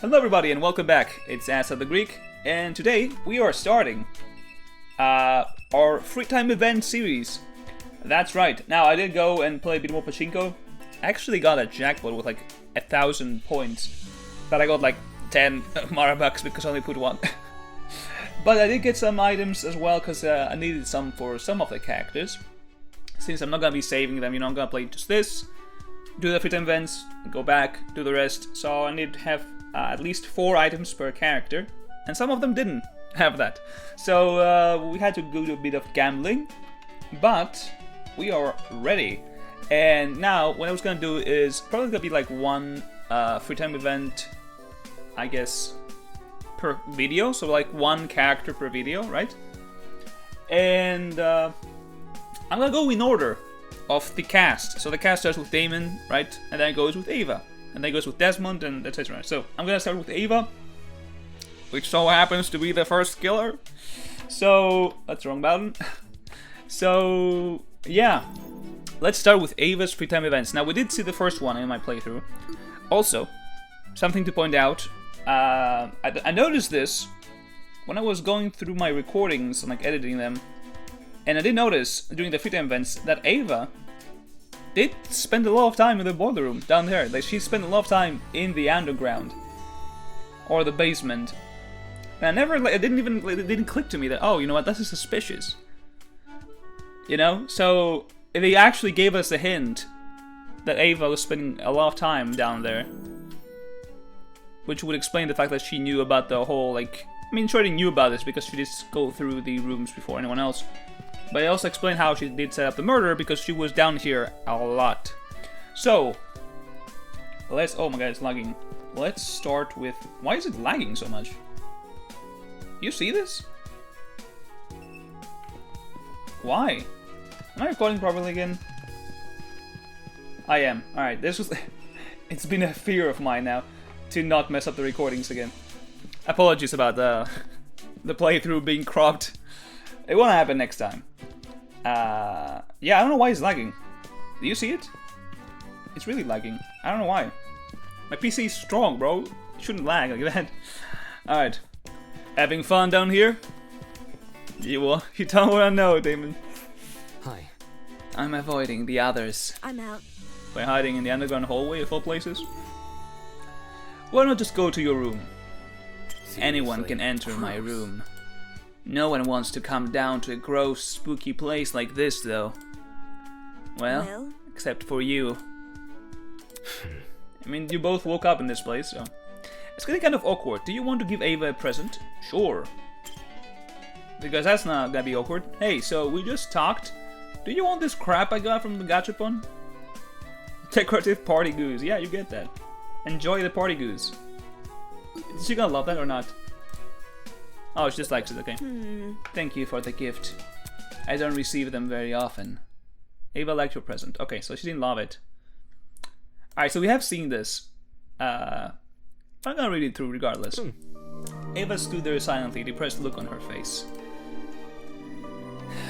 Hello everybody and welcome back, it's Asa the Greek, and today we are starting our free time event series. That's right, now I did go and play a bit more pachinko. I actually got a jackpot with like 1,000 points, but I got like 10 Marabucks because I only put one. But I did get some items as well because I needed some for some of the characters. Since I'm not going to be saving them, you know, I'm going to play just this, do the free time events, go back, do the rest, so I need to have at least 4 items per character, and some of them didn't have that. So we had to go to a bit of gambling, but we are ready. And now what I was gonna do is probably gonna be like one free time event, I guess, per video. So like one character per video, right? And I'm gonna go in order of the cast. So the cast starts with Damon, right? And then it goes with Ava. And then it goes with Desmond and etc. So I'm gonna start with Ava, which so happens to be the first killer. So that's the wrong button. So yeah, let's start with Ava's free time events. Now we did see the first one in my playthrough. Also, something to point out. I noticed this when I was going through my recordings and like editing them, and I did notice during the free time events that Ava did spend a lot of time in the boiler room down there. Like she spent a lot of time in the underground or the basement. And it didn't click to me that, oh, you know what, this is suspicious. You know, so they actually gave us a hint that Ava was spending a lot of time down there, which would explain the fact that she knew about the whole, like, I mean, she already knew about this because she did go through the rooms before anyone else. But I also explained how she did set up the murder because she was down here a lot. So, oh my god, it's lagging. Let's start with, why is it lagging so much? You see this? Why? Am I recording properly again? I am. Alright, this was, it's been a fear of mine now to not mess up the recordings again. Apologies about the playthrough being cropped. It won't happen next time. Yeah, I don't know why it's lagging. Do you see it? It's really lagging. I don't know why. My PC is strong, bro. It shouldn't lag like that. Alright. Having fun down here? You don't want to know, Damon. Hi. I'm avoiding the others. I'm out. By hiding in the underground hallway of all places? Why not just go to your room? Seriously? Anyone can enter my room. No one wants to come down to a gross, spooky place like this, though. Well, except for you. I mean, you both woke up in this place, so... It's getting kind of awkward. Do you want to give Ava a present? Sure. Because that's not gonna be awkward. Hey, so we just talked. Do you want this crap I got from the gachapon? Decorative party goose. Yeah, you get that. Enjoy the party goose. Is she gonna love that or not? Oh, she just likes it, okay. Thank you for the gift. I don't receive them very often. Ava liked your present. Okay, so she didn't love it. Alright, so we have seen this. I'm gonna read it through regardless. Ava stood there silently, depressed look on her face.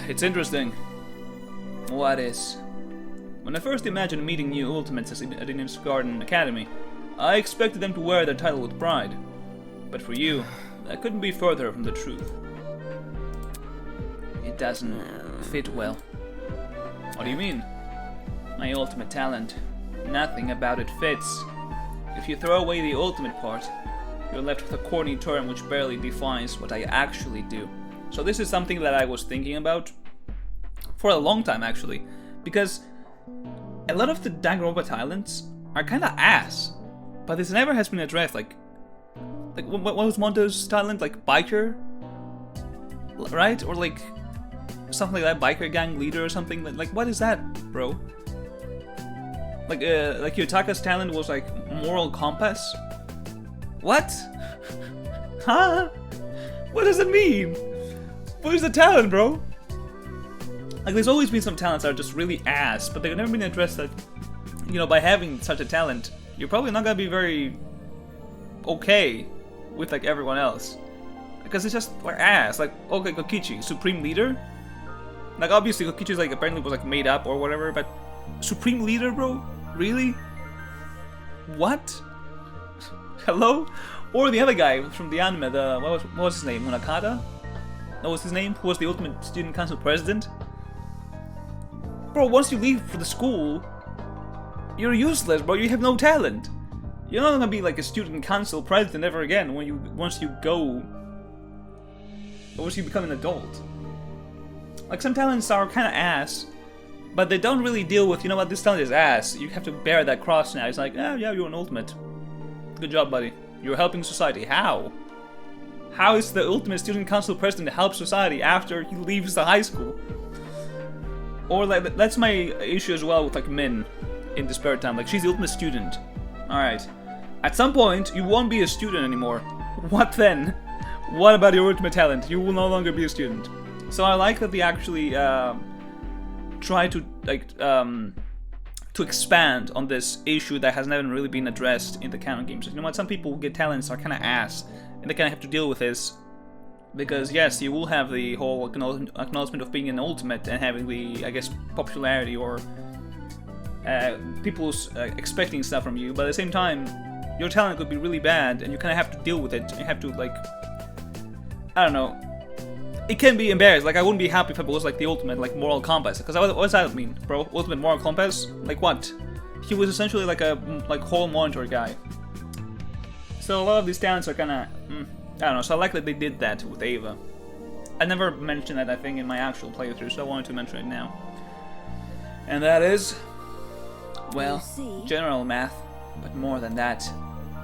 It's interesting. What is? When I first imagined meeting new Ultimates at Desmond Garden Academy, I expected them to wear their title with pride. But for you, that couldn't be further from the truth. It doesn't fit well. What do you mean? My ultimate talent. Nothing about it fits. If you throw away the ultimate part, you're left with a corny term which barely defines what I actually do. So this is something that I was thinking about for a long time, actually, because a lot of the danganronpa talents are kind of ass, but this never has been addressed. Like what was Mondo's talent? Like biker, right? Or like something like that, biker gang leader or something. Like what is that, bro? Like Yutaka's talent was like moral compass. What? Huh? What does it mean? What is the talent, bro? Like there's always been some talents that are just really ass, but they've never been addressed that, you know, by having such a talent, you're probably not gonna be very okay with like everyone else. Because it's just like ass. Like, okay, Kokichi, Supreme Leader? Like obviously Kokichi's like apparently was like made up or whatever, but Supreme Leader, bro? Really? What? Hello? Or the other guy from the anime, what was his name? Munakata? That was his name? Who was the ultimate student council president? Bro, once you leave for the school, you're useless, bro. You have no talent. You're not gonna be like a student council president ever again once you become an adult. Like, some talents are kind of ass, but they don't really deal with, you know what, this talent is ass. You have to bear that cross now. It's like, yeah, you're an ultimate. Good job, buddy. You're helping society. How? How is the ultimate student council president to help society after he leaves the high school? Or like, that's my issue as well with like Min in the spare time. Like, she's the ultimate student. Alright. At some point, you won't be a student anymore. What then? What about your ultimate talent? You will no longer be a student. So I like that they actually try to to expand on this issue that has never really been addressed in the canon games. You know what? Some people who get talents are kind of ass, and they kind of have to deal with this. Because yes, you will have the whole acknowledgement of being an ultimate and having the, I guess, popularity or people's expecting stuff from you. But at the same time, your talent could be really bad, and you kind of have to deal with it. You have to, like, I don't know. It can be embarrassed. Like, I wouldn't be happy if it was like the ultimate, like, moral compass. Because what does that mean, bro? Ultimate moral compass? Like what? He was essentially like a whole monitor guy. So a lot of these talents are kind of, I don't know. So I like that they did that with Ava. I never mentioned that, I think, in my actual playthrough, so I wanted to mention it now. And that is, well, general math, but more than that.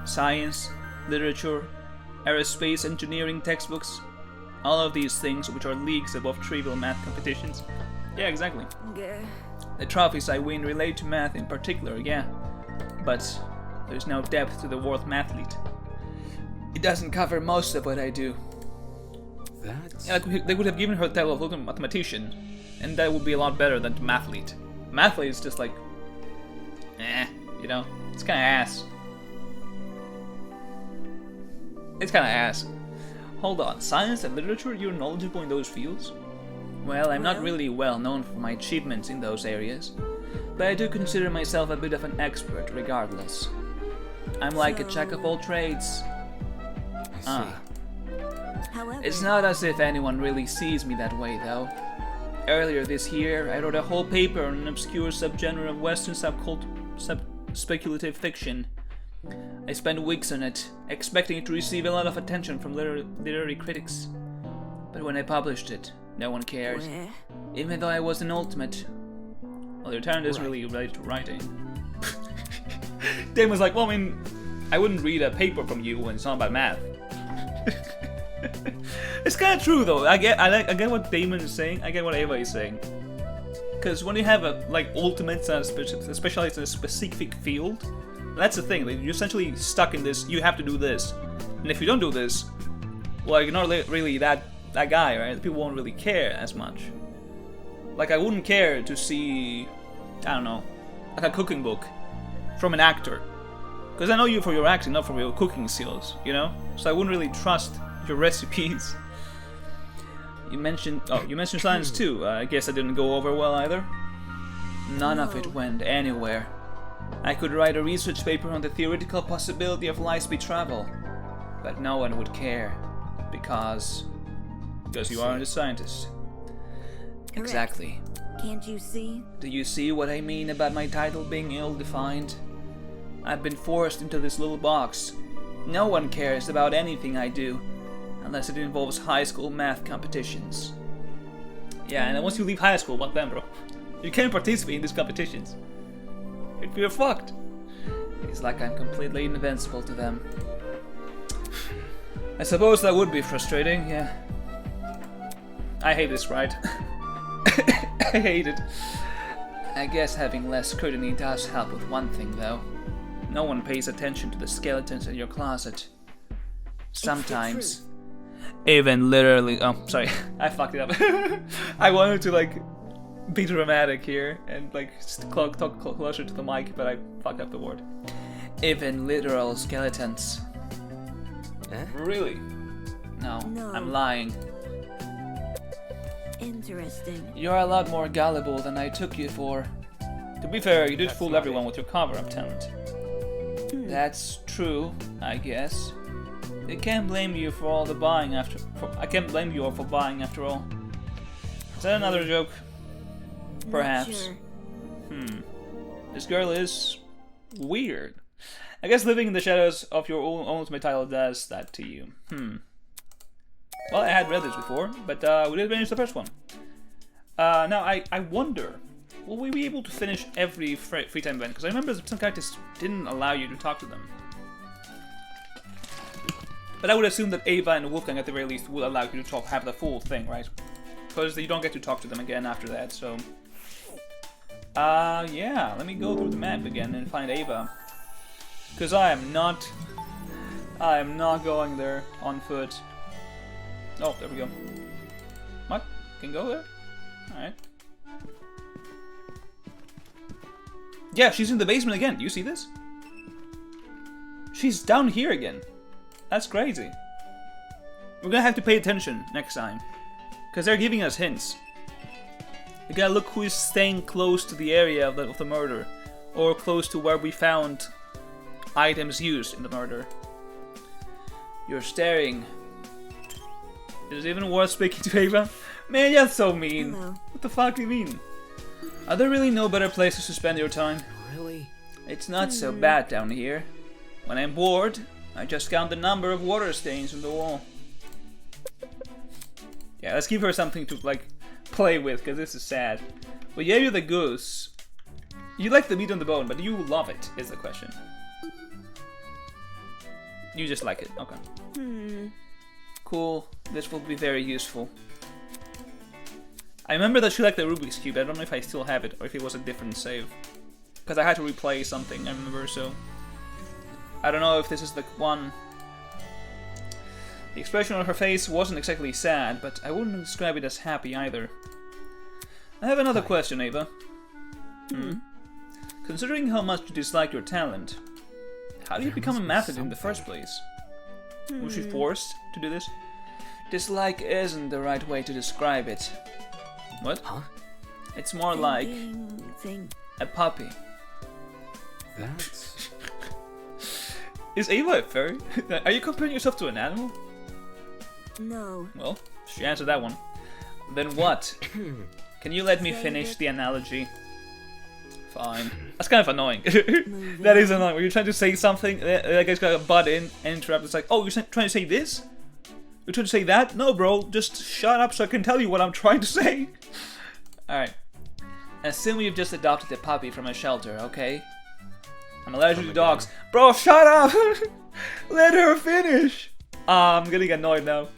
Science, literature, aerospace, engineering textbooks. All of these things which are leagues above trivial math competitions. Yeah, exactly. The trophies I win relate to math in particular, yeah. But there's no depth to the word mathlete. It doesn't cover most of what I do. That's... Yeah, like, they would have given her the title of ultimate mathematician, and that would be a lot better than mathlete. Mathlete is just like, you know, it's kind of ass. It's kind of ass. Hold on, science and literature, you're knowledgeable in those fields? Well, I'm not really well known for my achievements in those areas, but I do consider myself a bit of an expert regardless. I'm like a jack of all trades. I see. It's not as if anyone really sees me that way, though. Earlier this year, I wrote a whole paper on an obscure subgenre of Western speculative fiction. I spent weeks on it, expecting it to receive a lot of attention from literary critics. But when I published it, no one cared. Even though I was an ultimate. Well, your talent isn't really related to writing. Dame was like, well, I mean, I wouldn't read a paper from you when it's not about math. It's kind of true, though. I get what Damon is saying. I get what Ava is saying. Because when you have a ultimates specialized in a specific field, that's the thing. Like, you're essentially stuck in this. You have to do this, and if you don't do this, well, you're not really that guy, right? People won't really care as much. Like, I wouldn't care to see, I don't know, like a cooking book from an actor, because I know you for your acting, not for your cooking skills, you know. So I wouldn't really trust your recipes. You mentioned science too. I guess that didn't go over well either. None of it went anywhere. I could write a research paper on the theoretical possibility of light-speed travel, but no one would care, because you aren't a scientist. Correct. Exactly. Can't you see? Do you see what I mean about my title being ill-defined? I've been forced into this little box. No one cares about anything I do, unless it involves high school math competitions. Yeah, and then once you leave high school, what then, bro? You can't participate in these competitions. You're fucked. It's like I'm completely invincible to them. I suppose that would be frustrating, yeah. I hate this, right? I hate it. I guess having less scrutiny does help with one thing, though. No one pays attention to the skeletons in your closet. Sometimes. Even literally. Oh, sorry. I fucked it up. I wanted to, like, be dramatic here and, like, talk closer to the mic, but I fucked up the word. Even literal skeletons. Really? No, I'm lying. Interesting. You're a lot more gullible than I took you for. To be fair, you did fool everyone with your cover-up talent. That's true, I guess. I can't blame you for all the buying after. I can't blame you all for buying after all. Is that another joke? Perhaps. Not sure. This girl is weird. I guess living in the shadows of your own ultimate title does that to you. Well, I had read this before, but we did finish the first one. Now, I wonder, will we be able to finish every free time event? Because I remember some characters didn't allow you to talk to them. But I would assume that Ava and Wolfgang at the very least will allow you to talk, have the full thing, right? Because you don't get to talk to them again after that, so... yeah, let me go through the map again and find Ava. Because I am not going there on foot. Oh, there we go. What? Can go there? Alright. Yeah, she's in the basement again. Do you see this? She's down here again. That's crazy. We're gonna have to pay attention next time. Because they're giving us hints. We gotta look who is staying close to the area of the murder. Or close to where we found items used in the murder. You're staring. Is it even worth speaking to Ava? Man, you're so mean. Hello. What the fuck do you mean? Are there really no better places to spend your time? Really? It's not so bad down here. When I'm bored, I just count the number of water stains on the wall. Yeah, let's give her something to, like, play with, because this is sad. We gave you the goose. You like the meat on the bone, but do you love it, is the question. You just like it, okay. Cool, this will be very useful. I remember that she liked the Rubik's Cube, I don't know if I still have it, or if it was a different save. Because I had to replay something, I remember, so... I don't know if this is the one... The expression on her face wasn't exactly sad, but I wouldn't describe it as happy either. I have another question, Ava. Considering how much you dislike your talent, how do you become a method in the first place? Was she forced to do this? Dislike isn't the right way to describe it. What? Huh? It's more like a puppy. That's... Is Ava a furry? Are you comparing yourself to an animal? No. Well, she answered that one. Then what? Can you let me finish the analogy? Fine. That's kind of annoying. That is annoying. When you're trying to say something, that guy's got a butt in and interrupt. It's like, oh, you're trying to say this? You're trying to say that? No, bro. Just shut up so I can tell you what I'm trying to say. Alright. Assume you've just adopted a puppy from a shelter, okay? I'm allergic to dogs. Bro, shut up! Let her finish! I'm getting annoyed now.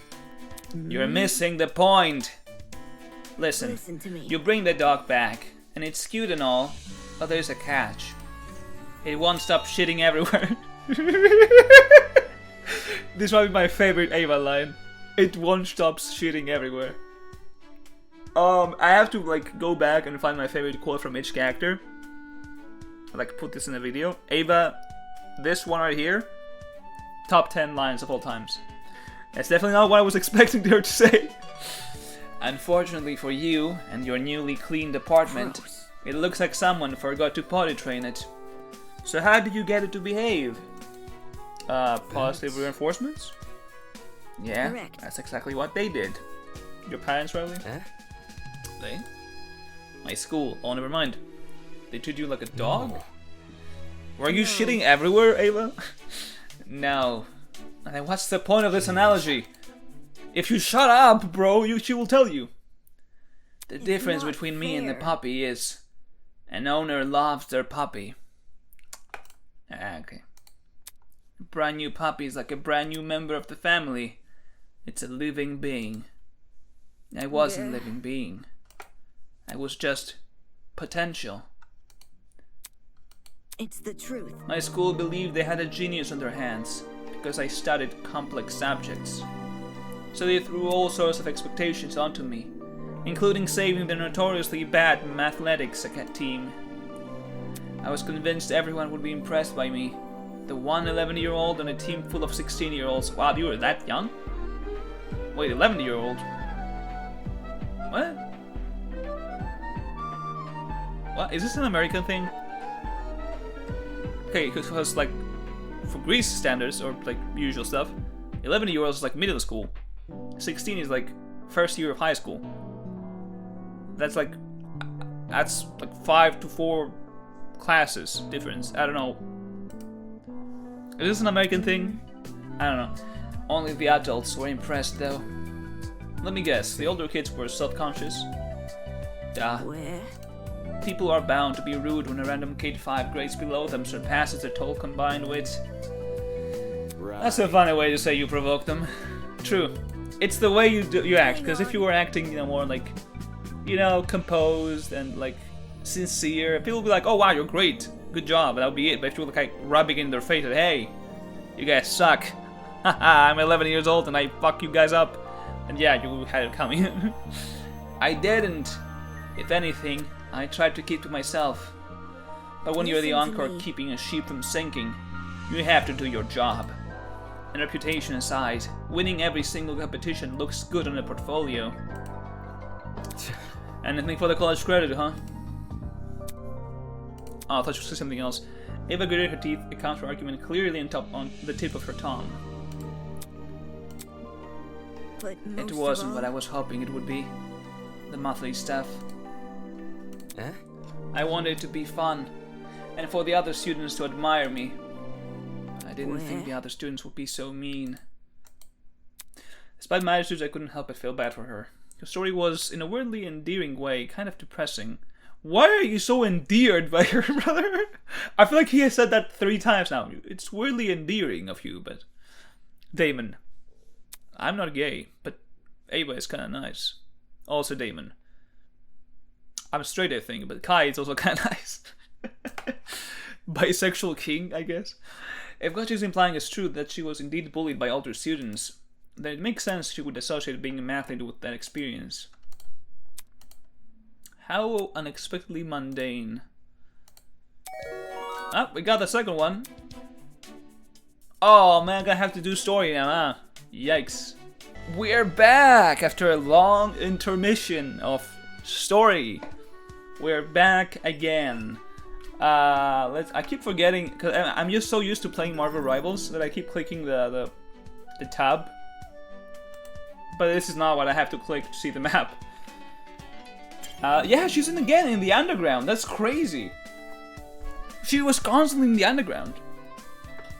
You're missing the point. Listen to me. you bring the dog back, and it's cute and all, but there's a catch. It won't stop shitting everywhere. This might be my favorite Ava line. It won't stop shitting everywhere. I have to like go back and find my favorite quote from each character. I'd like to put this in a video. Ava, this one right here, top 10 lines of all times. That's definitely not what I was expecting her to say. Unfortunately for you and your newly cleaned apartment, it looks like someone forgot to potty train it. So how did you get it to behave? Positive reinforcements? Yeah, Correct. that's exactly what they did. Your parents, Riley? Eh? They? My school. Oh, never mind. They treat you like a dog? No. Were you shitting everywhere, Ava? No. Then what's the point of this analogy? If you shut up, bro, she will tell you. The difference not between me and the fair. puppy is an owner loves their puppy. Okay. A brand new puppy is like a brand new member of the family. It's a living being. I wasn't a Yeah. living being. I was just potential. It's the truth. My school believed they had a genius on their hands because I studied complex subjects. So they threw all sorts of expectations onto me, including saving their notoriously bad mathletics team. I was convinced everyone would be impressed by me. The one 11-year-old on a team full of 16-year-olds. Wow, you were that young? Wait, 11-year-old? What? What? Is this an American thing? Okay, because like, for Greece standards, or like usual stuff, 11-year-olds is like middle school. 16 is like first year of high school. That's like 5 to 4 classes difference. I don't know. Is this an American thing? I don't know. Only the adults were impressed though. Let me guess, the older kids were self-conscious. Duh. Where? People are bound to be rude when a random kid 5 grades below them surpasses their total combined wit. Right. That's a funny way to say you provoke them. True. It's the way you act, because if you were acting, more like, composed and like sincere, people would be like, "Oh wow, you're great, good job," and that would be it. But if you were like rubbing it in their face, that, "Hey, you guys suck. Haha, I'm 11 years old and I fuck you guys up," and yeah, you had it coming. I didn't. If anything, I tried to keep to myself. But when you're the encore keeping a ship from sinking, you have to do your job. And reputation aside, winning every single competition looks good on a portfolio. Anything for the college credit, huh? Oh, I thought you said something else. Ava gritted her teeth, a counter-argument clearly on the tip of her tongue. But It wasn't what I was hoping it would be. The monthly stuff. Eh? I wanted it to be fun, and for the other students to admire me. I didn't think the other students would be so mean. Despite my attitudes, I couldn't help but feel bad for her. Her story was, in a weirdly endearing way, kind of depressing. Why are you so endeared by your brother? I feel like he has said that 3 times now. It's weirdly endearing of you, but... Damon. I'm not gay, but Ava is kinda nice. Also Damon. I'm straight, I think, but Kai is also kinda nice. Bisexual king, I guess. If what she's implying is true, that she was indeed bullied by older students, then it makes sense she would associate being a mathlete with that experience. How unexpectedly mundane. Ah, we got the second one. Oh man, I'm gonna have to do story now, huh? Yikes. We're back after a long intermission of story. We're back again. I keep forgetting, because I'm just so used to playing Marvel Rivals that I keep clicking the tab. But this is not what I have to click to see the map. Yeah, she's again in the underground. That's crazy. She was constantly in the underground.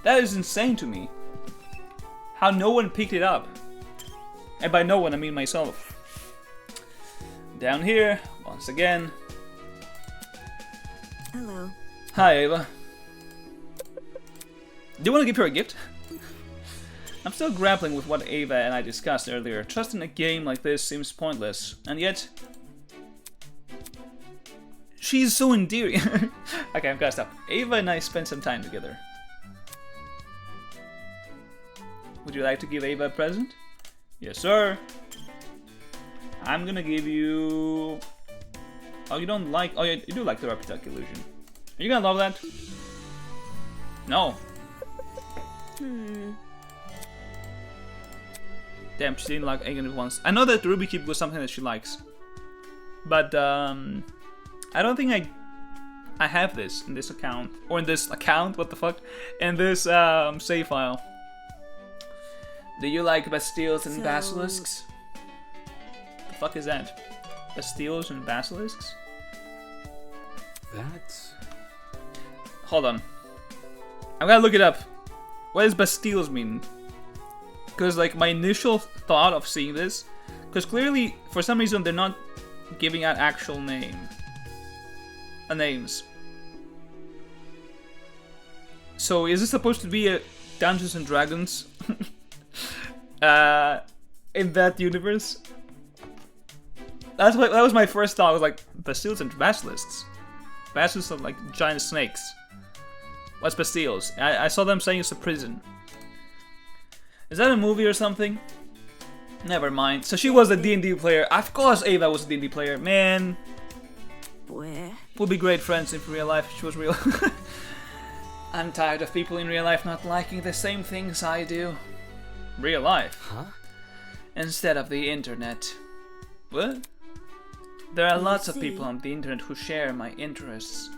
That is insane to me. How no one picked it up. And by no one, I mean myself. Down here, once again. Hello. Hi, Ava. Do you want to give her a gift? I'm still grappling with what Ava and I discussed earlier. Trust in a game like this seems pointless, and yet... she's so endearing. Okay, I've got to stop. Ava and I spent some time together. Would you like to give Ava a present? Yes, sir. I'm gonna give you... Oh, you don't like... Oh, you do like the Rapid Duck Illusion. Are you gonna love that? No. Damn, she didn't like Agent once. I know that the Ruby Cube was something that she likes. But, I don't think I have this in this account. Or in this account, what the fuck? In this, save file. Do you like Bastilles and Basilisks? The fuck is that? Bastilles and Basilisks? That's... Hold on. I'm gonna look it up. What does Bastilles mean? Because, like, my initial thought of seeing this... Because clearly, for some reason, they're not giving out actual names. So, is this supposed to be a Dungeons and Dragons? In that universe? That was my first thought. I was like, Bastilles and Basilisks. Basilisks are like giant snakes. What's Bastilles? I saw them saying it's a prison. Is that a movie or something? Never mind. So she was a D&D player. Of course Ava was a D&D player. Man. Where? We'll be great friends if in real life she was real. I'm tired of people in real life not liking the same things I do. Real life? Huh? Instead of the internet. What? There are lots of people on the internet who share my interests.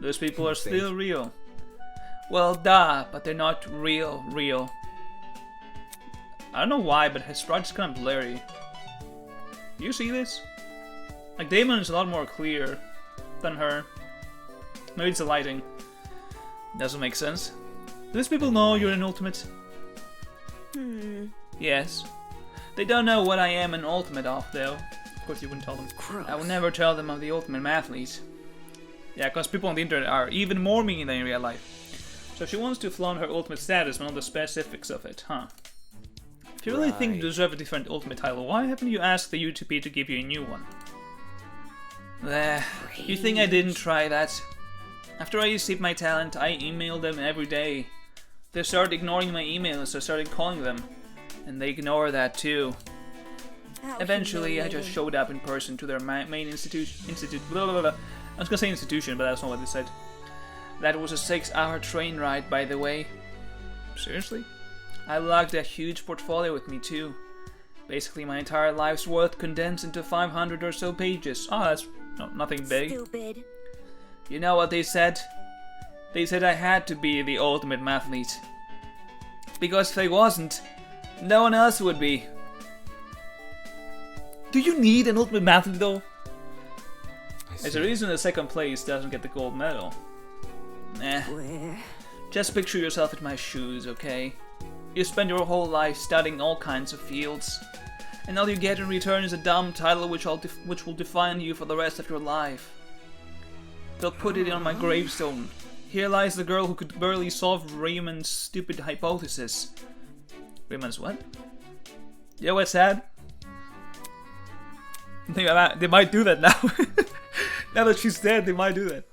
Those people are still real. Well, duh, but they're not real. I don't know why, but his sprite is kind of blurry. Do you see this? Like, Damon is a lot more clear than her. Maybe it's the lighting. Doesn't make sense. Do these people know you're an ultimate? Yes. They don't know what I am an ultimate of, though. Of course you wouldn't tell them. Gross. I would never tell them I'm the ultimate mathlete. Yeah, because people on the internet are even more mean than in real life. So she wants to flaunt her ultimate status but not the specifics of it, huh? If you really think you deserve a different ultimate title, why haven't you asked the UTP to give you a new one? You think I didn't try that? After I received my talent, I emailed them every day. They started ignoring my emails, so I started calling them. And they ignore that too. Eventually, I just showed up in person to their main institute. Blah, blah, blah. I was gonna say institution, but that's not what they said. That was a 6-hour train ride, by the way. Seriously? I lugged a huge portfolio with me too. Basically, my entire life's worth condensed into 500 or so pages. Oh, that's nothing big. Stupid. You know what they said? They said I had to be the ultimate mathlete. Because if I wasn't, no one else would be. Do you need an ultimate mathlete though? There's a reason the second place doesn't get the gold medal. Where? Just picture yourself in my shoes, okay? You spend your whole life studying all kinds of fields, and all you get in return is a dumb title which will define you for the rest of your life. They'll put it on my gravestone. Here lies the girl who could barely solve Raymond's stupid hypothesis. Raymond's what? You know what's sad? They might do that now. Now that she's dead, they might do that.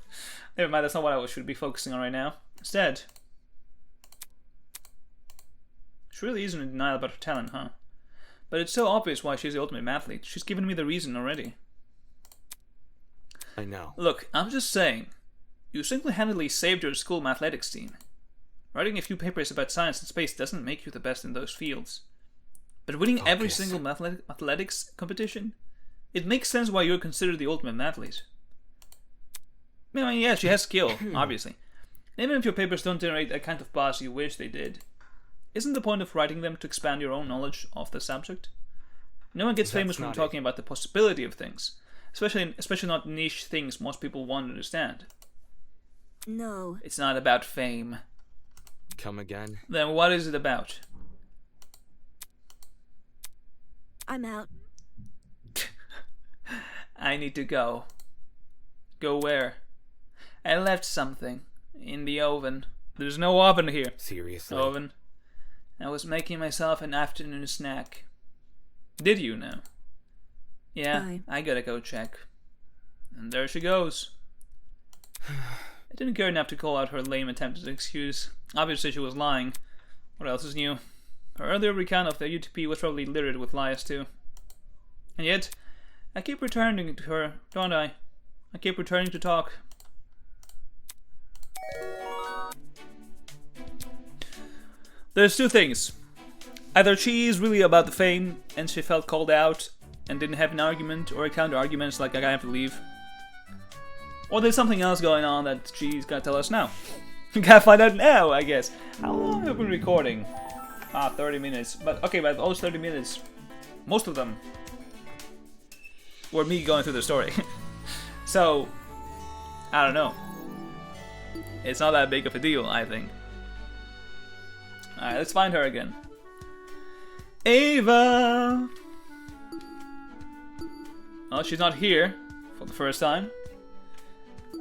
Never mind, that's not what I should be focusing on right now. Instead, she really isn't in denial about her talent, huh? But it's so obvious why she's the ultimate mathlete. She's given me the reason already. I know. Look, I'm just saying, you single-handedly saved your school athletics team. Writing a few papers about science and space doesn't make you the best in those fields. But winning every single athletics competition, it makes sense why you're considered the ultimate athlete. I mean, yeah, she has skill, obviously. And even if your papers don't generate the kind of buzz you wish they did, isn't the point of writing them to expand your own knowledge of the subject? No one gets famous from talking about the possibility of things, especially not niche things most people want to understand. No. It's not about fame. Come again? Then what is it about? I'm out. I need to go. Go where? I left something in the oven. There's no oven here. Seriously? Oven. I was making myself an afternoon snack. Did you know? Yeah, Bye. I gotta go check. And there she goes. I didn't care enough to call out her lame attempt as an excuse. Obviously she was lying. What else is new? Her earlier recount of the UTP was probably littered with lies too. And yet, I keep returning to her, don't I? I keep returning to talk. There's two things. Either she is really about the fame and she felt called out and didn't have an argument or a counter argument like I have to leave. Or there's something else going on that she's gonna tell us now. We gotta find out now, I guess. How long have we been recording? 30 minutes. But okay, but those 30 minutes, most of them were me going through the story. So, I don't know. It's not that big of a deal, I think. Alright, let's find her again. Ava! Oh, she's not here for the first time.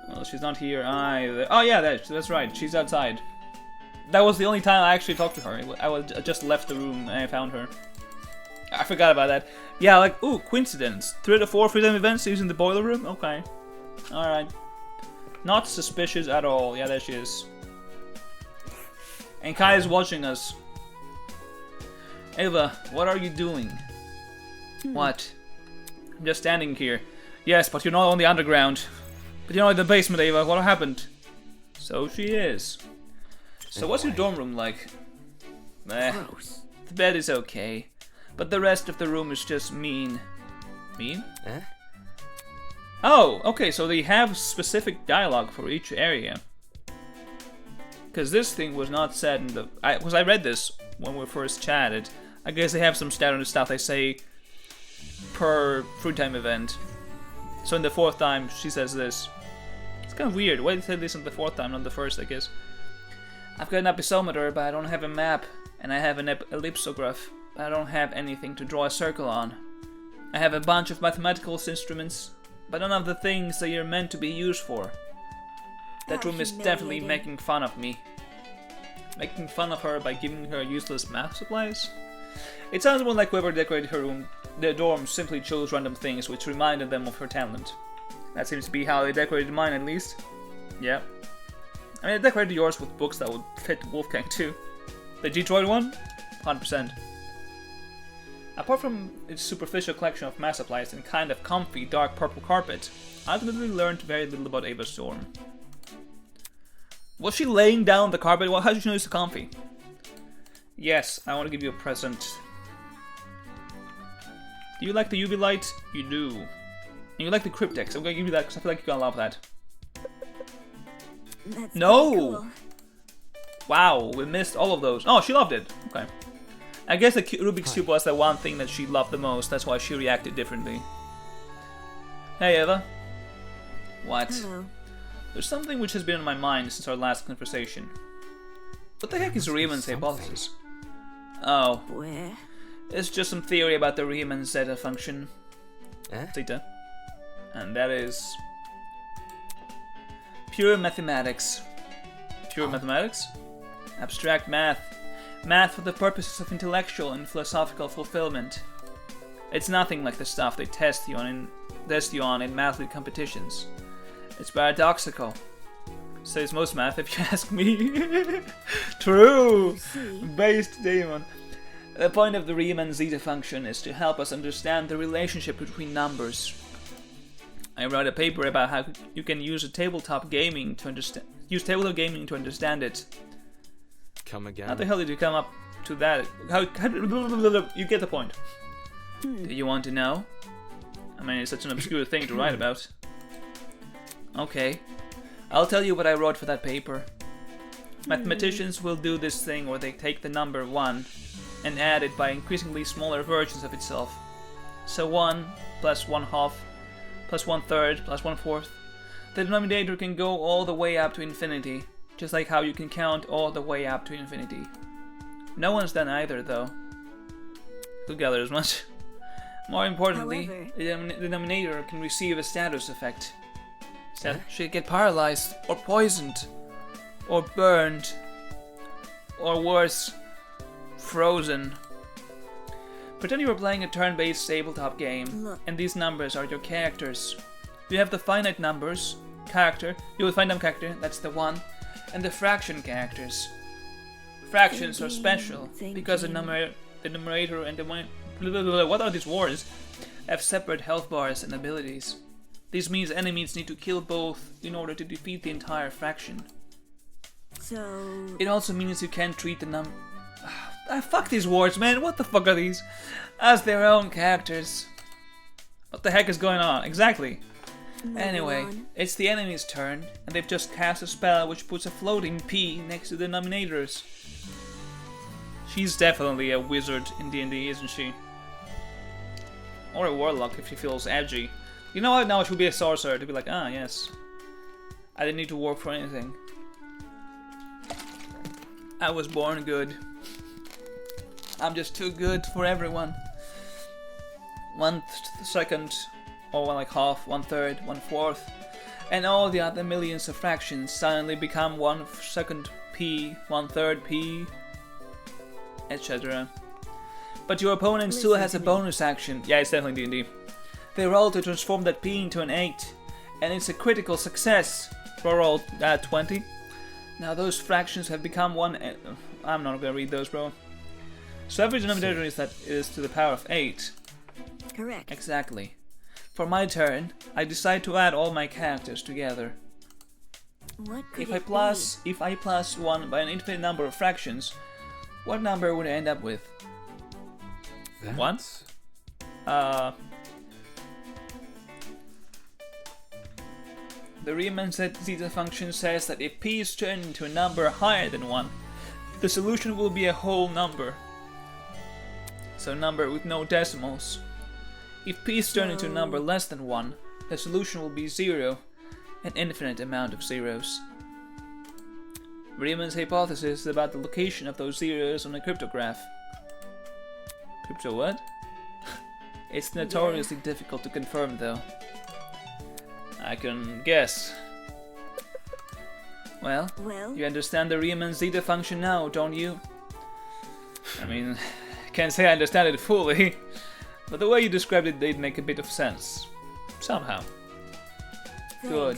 Well, she's not here either. Oh yeah, that's right, she's outside. That was the only time I actually talked to her. I just left the room and I found her. I forgot about that. Yeah, like, ooh, coincidence. 3 out of 4 freedom events using the boiler room? Okay. Alright. Not suspicious at all. Yeah, there she is. And Kai is watching us. Ava, what are you doing? What? I'm just standing here. Yes, but you're not on the underground. But you're not in the basement, Ava. What happened? So she is. So what's your dorm room like? Gross. The bed is okay. But the rest of the room is just mean. Mean? Eh? Oh, okay, so they have specific dialogue for each area. Because this thing was not said in the... I read this when we first chatted. I guess they have some standard stuff they say per free time event. So in the 4th time, she says this. It's kind of weird. Why did they say this in the 4th time, not the 1st, I guess? I've got an episometer, but I don't have a map. And I have an ellipsograph, but I don't have anything to draw a circle on. I have a bunch of mathematical instruments, but none of the things that you're meant to be used for. That room is definitely making fun of me. Making fun of her by giving her useless math supplies? It sounds more like whoever decorated her room, the dorm, simply chose random things which reminded them of her talent. That seems to be how they decorated mine, at least. Yeah. I mean, I decorated yours with books that would fit Wolfgang too. The Detroit one? 100%. Apart from its superficial collection of math supplies and kind of comfy dark purple carpet, I've literally learned very little about Ava Storm. Was she laying down the carpet? Well, how did you know it's comfy? Yes, I want to give you a present. Do you like the UV light? You do. And you like the cryptex. I'm gonna give you that because I feel like you're gonna love that. That's No! cool. Wow, we missed all of those. Oh, she loved it. Okay. I guess the Rubik's Cube was the one thing that she loved the most. That's why she reacted differently. Hey, Eva. What? Hello. There's something which has been on my mind since our last conversation. What the heck is Riemann's hypothesis? Oh, Where? it's just some theory about the Riemann zeta function. Zeta. And that is... pure mathematics. Pure mathematics? Abstract math. Math for the purposes of intellectual and philosophical fulfillment. It's nothing like the stuff they test you on in mathly competitions. It's paradoxical. So is most math, if you ask me. True! Based demon. The point of the Riemann zeta function is to help us understand the relationship between numbers. I wrote a paper about how you can use tabletop gaming to understand it. Come again. How the hell did you come up to that? How you get the point. Do you want to know? I mean, it's such an obscure thing to write about. Okay, I'll tell you what I wrote for that paper. Mathematicians will do this thing where they take the number 1 and add it by increasingly smaller versions of itself. So 1 plus 1/2 plus 1/3 plus 1/4. The denominator can go all the way up to infinity, just like how you can count all the way up to infinity. No one's done either, though. Could gather as much. More importantly, However, the denominator can receive a status effect. She'd get paralyzed, or poisoned, or burned, or worse, frozen. Pretend you were playing a turn-based tabletop game, Look. and these numbers are your characters. You have the finite numbers, character, you will find them character, that's the 1, and the fraction characters. Fractions are special, because the numerator and the what are these words? Have separate health bars and abilities. This means enemies need to kill both in order to defeat the entire fraction. So... It also means you can't treat the fuck these words, man, what the fuck are these? As their own characters. What the heck is going on? Exactly. Anyway, it's the enemy's turn, and they've just cast a spell which puts a floating P next to the denominators. She's definitely a wizard in D&D, isn't she? Or a warlock if she feels edgy. You know what, now she'll be a sorcerer to be like, ah, yes. I didn't need to work for anything. I was born good. I'm just too good for everyone. 1/2, or like half, 1/3, 1/4, and all the other millions of fractions suddenly become 1/2 P, 1/3 P, etc. But your opponent still has a bonus action. Yeah, it's definitely D&D. They roll to transform that P into an 8, and it's a critical success for roll 20. Now those fractions have become 1. I'm not gonna read those, bro. So every denominator is to the power of 8. Correct. Exactly. For my turn, I decide to add all my characters together. What could If I plus 1 by an infinite number of fractions, what number would I end up with? That's... 1? The Riemann zeta function says that if p is turned into a number higher than 1, the solution will be a whole number. so a number with no decimals. If p is turned into a number less than 1, the solution will be 0, an infinite amount of zeros. Riemann's hypothesis is about the location of those zeros on a cryptograph. Crypto what? It's notoriously difficult to confirm though. I can guess. Well, you understand the Riemann zeta function now, don't you? I mean, can't say I understand it fully, but the way you described it did make a bit of sense. Somehow. Good.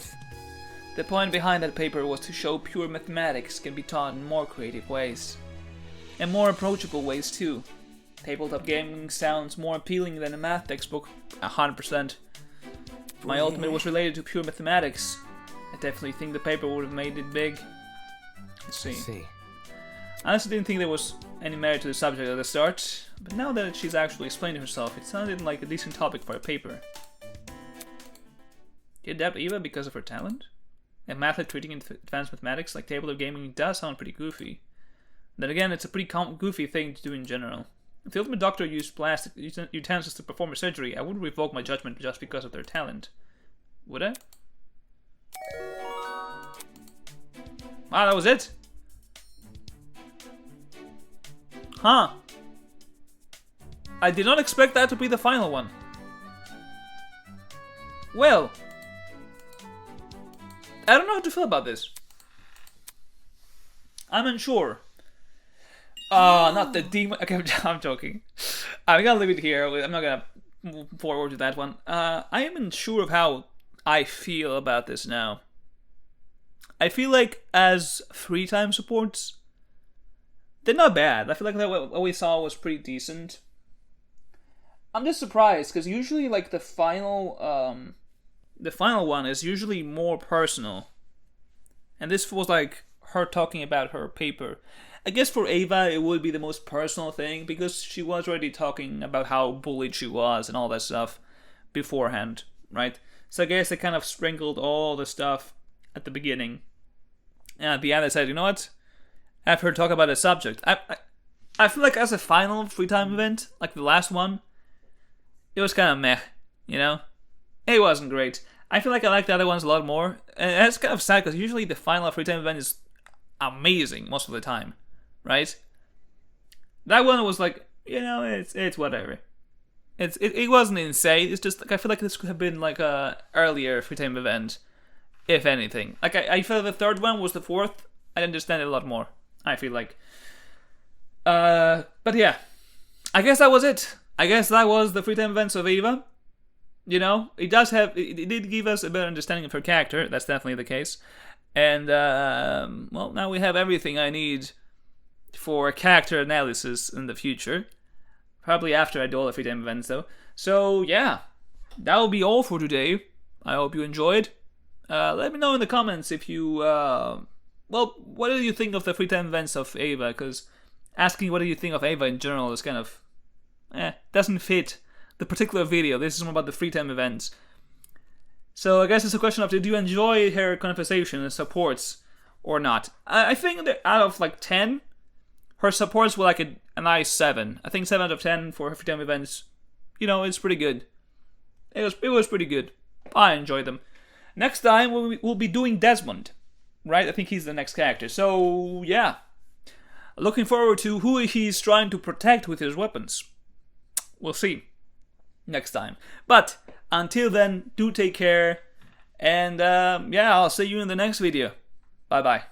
The point behind that paper was to show pure mathematics can be taught in more creative ways. And more approachable ways too. Tabletop gaming sounds more appealing than a math textbook, 100%. If my ultimate was related to pure mathematics, I definitely think the paper would have made it big. Let's see. I honestly didn't think there was any merit to the subject at the start, but now that she's actually explained herself, it sounded like a decent topic for a paper. Did adapt Eva because of her talent? A method treating advanced mathematics like tabletop gaming does sound pretty goofy. Then again, it's a pretty goofy thing to do in general. If the ultimate doctor used plastic utensils to perform a surgery, I wouldn't revoke my judgment just because of their talent. Would I? Wow, that was it? Huh. I did not expect that to be the final one. Well, I don't know how to feel about this. I'm unsure. Not the demon. Okay, I'm joking. I'm gonna leave it here. I'm not gonna move forward to that one. I am unsure of how I feel about this now. I feel like as free time supports, they're not bad. I feel like what we saw was pretty decent. I'm just surprised because usually, like the final one is usually more personal, and this was like her talking about her paper. I guess for Ava it would be the most personal thing because she was already talking about how bullied she was and all that stuff beforehand, right? So I guess they kind of sprinkled all the stuff at the beginning, and at the end they said, you know what? Have her talk about a subject. I feel like as a final free time event, like the last one, it was kind of meh, you know? It wasn't great. I feel like I like the other ones a lot more. And that's kind of sad because usually the final free time event is amazing most of the time, right? That one was like, you know, it's whatever. It wasn't insane. It's just like I feel like this could have been like a earlier free time event, if anything. Like I feel the third one was the fourth. I understand it a lot more, I feel like. But yeah, I guess that was it. I guess that was the free time events of Eva. You know, it did give us a better understanding of her character. That's definitely the case. And well, now we have everything I need for a character analysis in the future. Probably after I do all the free time events, though. So yeah, that will be all for today. I hope you enjoyed. Let me know in the comments if you well, what do you think of the free time events of Ava? Because asking what do you think of Ava in general is kind of doesn't fit the particular video. This is more about the free time events. So I guess it's a question of did you enjoy her conversation and supports or not? I think that out of like 10, her supports were like a nice 7. I think 7 out of 10 for her free time events. You know, it's pretty good. It was pretty good. I enjoyed them. Next time we'll be doing Desmond, right? I think he's the next character. So yeah, looking forward to who he's trying to protect with his weapons. We'll see next time. But until then, do take care. And yeah, I'll see you in the next video. Bye bye.